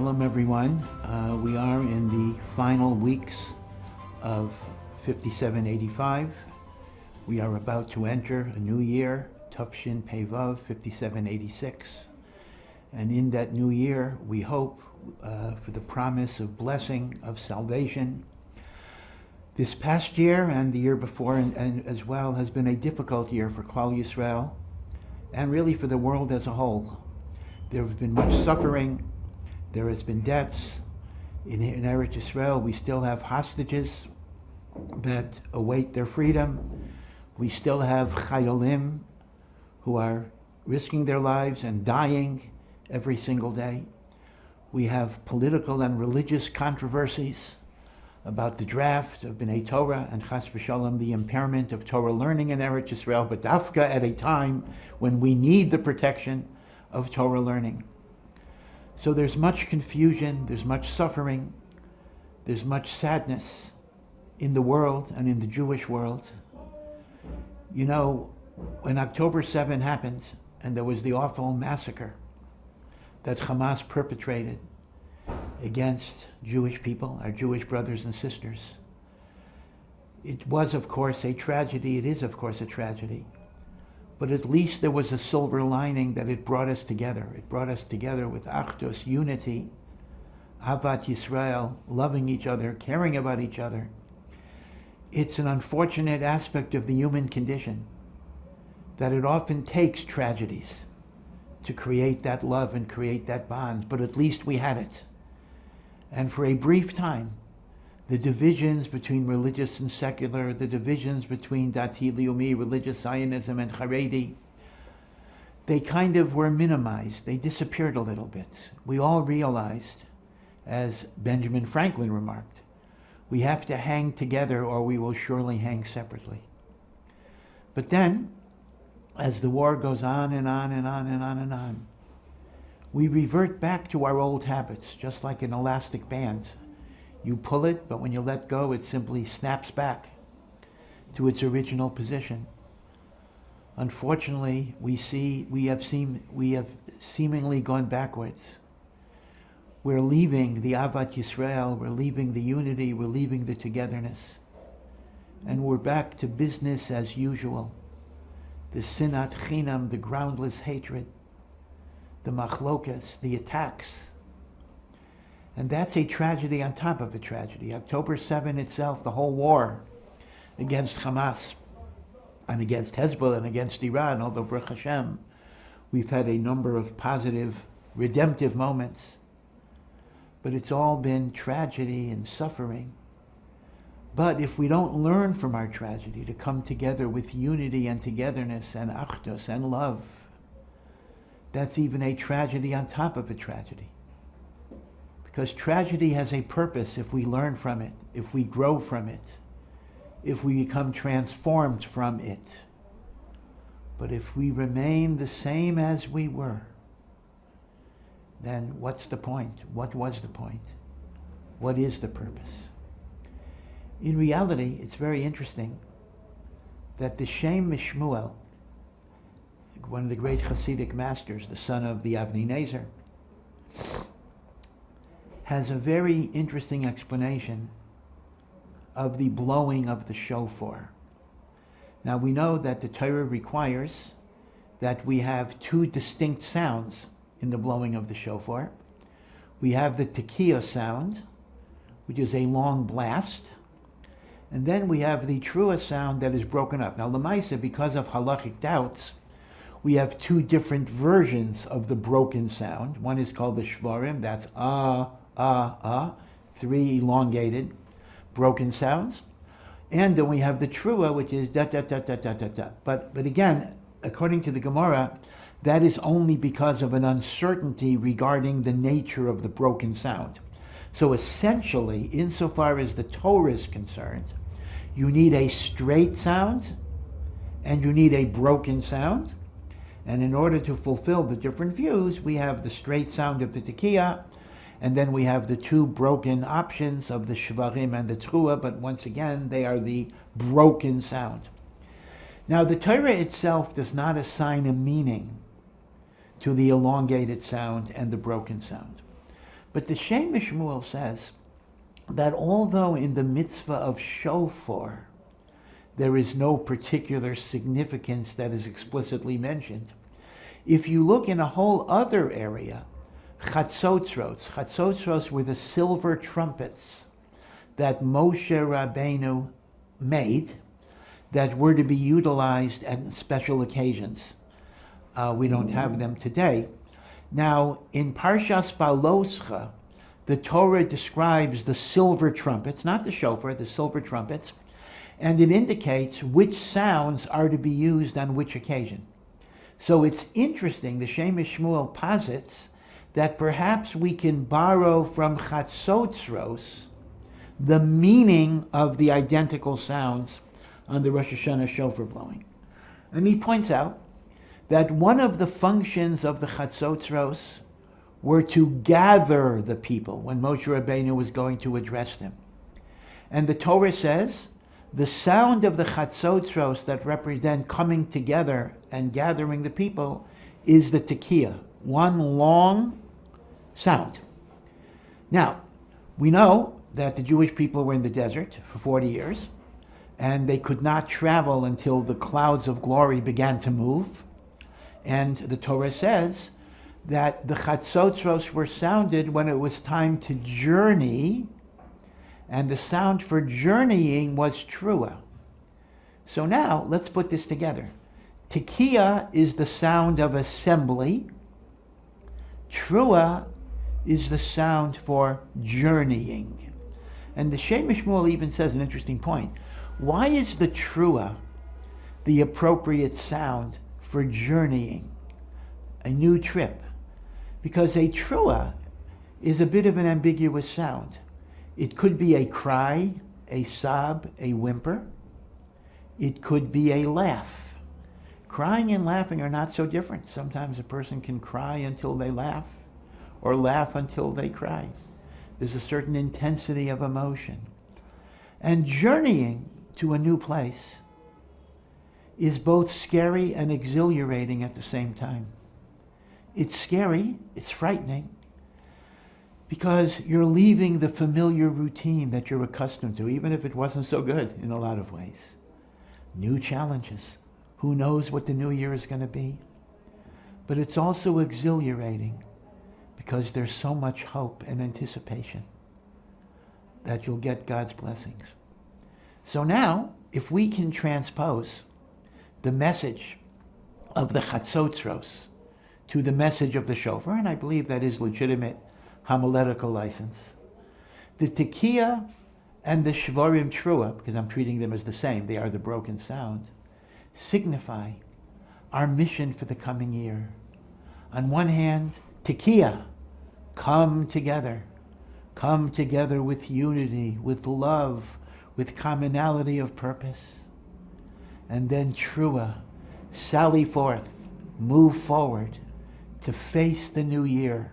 Shalom everyone. We are in the final weeks of 5785. We are about to enter a new year, Tufshin Pevav 5786. And in that new year, we hope for the promise of blessing, of salvation. This past year and the year before and as well has been a difficult year for Klal Yisrael and really for the world as a whole. There has been much suffering. There has been deaths. In Eretz Yisrael, we still have hostages that await their freedom. We still have chayolim who are risking their lives and dying every single day. We have political and religious controversies about the draft of B'nai Torah and Chas v'Shalom, the impairment of Torah learning in Eretz Yisrael, but dafka at a time when we need the protection of Torah learning. So there's much confusion, there's much suffering, there's much sadness in the world and in the Jewish world. You know, when October 7 happened and there was the awful massacre that Hamas perpetrated against Jewish people, our Jewish brothers and sisters, it was, of course, a tragedy. It is, of course, a tragedy. But at least there was a silver lining that it brought us together. It brought us together with Achdus, unity, Ahavat Yisrael, loving each other, caring about each other. It's an unfortunate aspect of the human condition that it often takes tragedies to create that love and create that bond, but at least we had it. And for a brief time, the divisions between religious and secular, the divisions between Dati Leumi, religious Zionism, and Haredi, they kind of were minimized. They disappeared a little bit. We all realized, as Benjamin Franklin remarked, we have to hang together or we will surely hang separately. But then, as the war goes on and on and on and on and on, we revert back to our old habits, just like an elastic band. You pull it, but when you let go, it simply snaps back to its original position. Unfortunately, we have seemingly gone backwards. We're leaving the Ahavat Yisrael, we're leaving the unity, we're leaving the togetherness. And we're back to business as usual. The sinat chinam, the groundless hatred, the machlokas, the attacks. And that's a tragedy on top of a tragedy. October 7 itself, the whole war against Hamas and against Hezbollah and against Iran, although Baruch Hashem, we've had a number of positive, redemptive moments. But it's all been tragedy and suffering. But if we don't learn from our tragedy to come together with unity and togetherness and achdus and love, that's even a tragedy on top of a tragedy. Because tragedy has a purpose if we learn from it, if we grow from it, if we become transformed from it. But if we remain the same as we were, then what's the point? What was the point? What is the purpose? In reality, it's very interesting that the Shem Mishmuel, one of the great Hasidic masters, the son of the Avnei Nezer, has a very interesting explanation of the blowing of the shofar. Now we know that the Torah requires that we have two distinct sounds in the blowing of the shofar. We have the tekiah sound, which is a long blast, and then we have the trua sound that is broken up. Now Lamaisa, because of halachic doubts, we have two different versions of the broken sound. One is called the shvarim, that's three elongated, broken sounds. And then we have the trua, which is da da da da da da da. But again, according to the Gemara, that is only because of an uncertainty regarding the nature of the broken sound. So essentially, insofar as the Torah is concerned, you need a straight sound and you need a broken sound. And in order to fulfill the different views, we have the straight sound of the tekiah, and then we have the two broken options of the shvarim and the trua, but once again, they are the broken sound. Now, the Torah itself does not assign a meaning to the elongated sound and the broken sound. But the Shem Shmuel says that although in the mitzvah of Shofar there is no particular significance that is explicitly mentioned, if you look in a whole other area, Chatzotzros were the silver trumpets that Moshe Rabbeinu made that were to be utilized at special occasions. We don't have them today. Now, in Parshas Baloscha, the Torah describes the silver trumpets, not the shofar, the silver trumpets, and it indicates which sounds are to be used on which occasion. So it's interesting, the Shem Shmuel posits that perhaps we can borrow from Chatzotzros the meaning of the identical sounds on the Rosh Hashanah shofar blowing. And he points out that one of the functions of the Chatzotzros were to gather the people when Moshe Rabbeinu was going to address them. And the Torah says the sound of the Chatzotzros that represent coming together and gathering the people is the tekiah, one long sound. Now, we know that the Jewish people were in the desert for 40 years, and they could not travel until the clouds of glory began to move. And the Torah says that the Chatzotzros were sounded when it was time to journey, and the sound for journeying was Teshuvah. So now, let's put this together. Tekiah is the sound of assembly. Teshuvah is the sound for journeying. And the Shem Shmuel even says an interesting point. Why is the Teshuvah the appropriate sound for journeying, a new trip? Because a Teshuvah is a bit of an ambiguous sound. It could be a cry, a sob, a whimper. It could be a laugh. Crying and laughing are not so different. Sometimes a person can cry until they laugh, or laugh until they cry. There's a certain intensity of emotion. And journeying to a new place is both scary and exhilarating at the same time. It's scary, it's frightening, because you're leaving the familiar routine that you're accustomed to, even if it wasn't so good in a lot of ways. New challenges. Who knows what the new year is going to be? But it's also exhilarating because there's so much hope and anticipation that you'll get God's blessings. So now, if we can transpose the message of the Chatzotzros to the message of the shofar, and I believe that is legitimate homiletical license, the tekiah and the shvarim trua, because I'm treating them as the same, they are the broken sound, signify our mission for the coming year. On one hand, tekiah, come together with unity, with love, with commonality of purpose. And then trua, sally forth, move forward to face the new year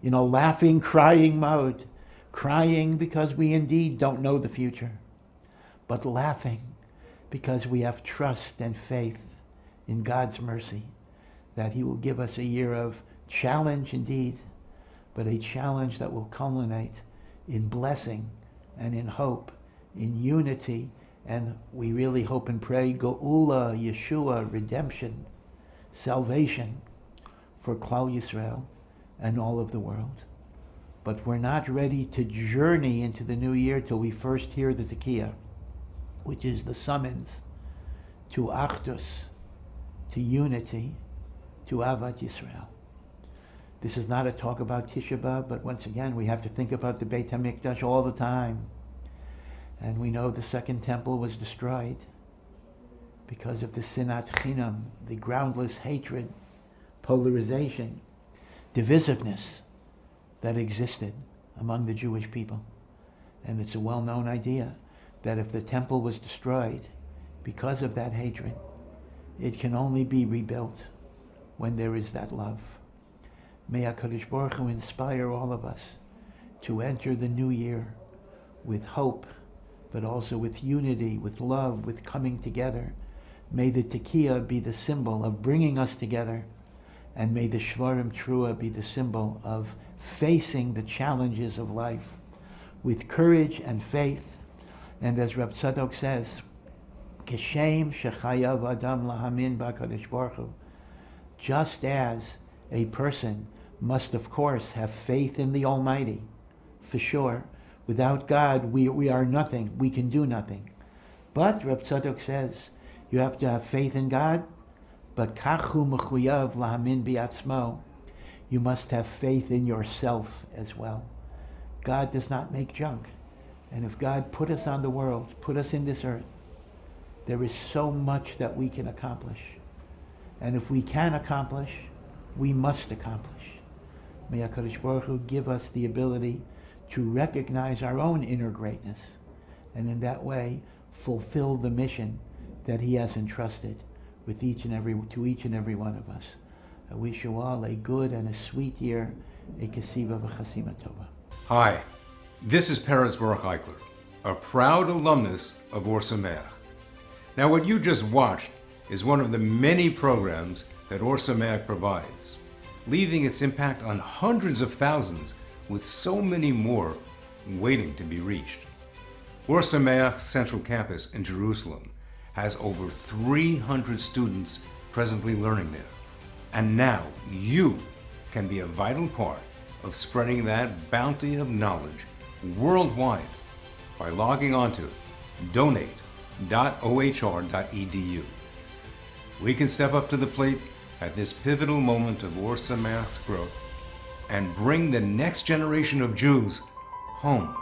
in a laughing, crying mode. Crying because we indeed don't know the future, but laughing because we have trust and faith in God's mercy that He will give us a year of challenge indeed, but a challenge that will culminate in blessing and in hope, in unity, and we really hope and pray Geula, Yeshua, redemption, salvation for Klal Yisrael and all of the world. But we're not ready to journey into the new year till we first hear the tekiah, which is the summons to achdus, to unity, to Avat Yisrael. This is not a talk about Teshuvah, but once again, we have to think about the Beit HaMikdash all the time. And we know the second temple was destroyed because of the sinat chinam, the groundless hatred, polarization, divisiveness that existed among the Jewish people. And it's a well-known idea that if the temple was destroyed because of that hatred, it can only be rebuilt when there is that love. May HaKadosh Baruch Hu inspire all of us to enter the new year with hope, but also with unity, with love, with coming together. May the tekiah be the symbol of bringing us together, and may the shvarim trua be the symbol of facing the challenges of life with courage and faith. And as Reb Tzadok says, Keshem shechayav adam lahamin b'Hakadosh Baruch Hu, just as a person must, of course, have faith in the Almighty, for sure. Without God, we are nothing. We can do nothing. But Reb Tzadok says, you have to have faith in God, but kachu mechuyav lahamin bi'atzmo, you must have faith in yourself as well. God does not make junk. And if God put us on the world, put us in this earth, there is so much that we can accomplish. And if we can accomplish, we must accomplish. May HaKadosh Baruch Hu give us the ability to recognize our own inner greatness, and in that way fulfill the mission that He has entrusted to each and every one of us. I wish you all a good and a sweet year, a kesiva v'chasima tova. Hi, this is Peretz Baruch Eichler, a proud alumnus of Ohr Somayach. Now, what you just watched is one of the many programs that Ohr Somayach provides, leaving its impact on hundreds of thousands, with so many more waiting to be reached. Ohr Somayach's central campus in Jerusalem has over 300 students presently learning there. And now you can be a vital part of spreading that bounty of knowledge worldwide by logging on to donate.ohr.edu. We can step up to the plate at this pivotal moment of Ohr Somayach's growth and bring the next generation of Jews home.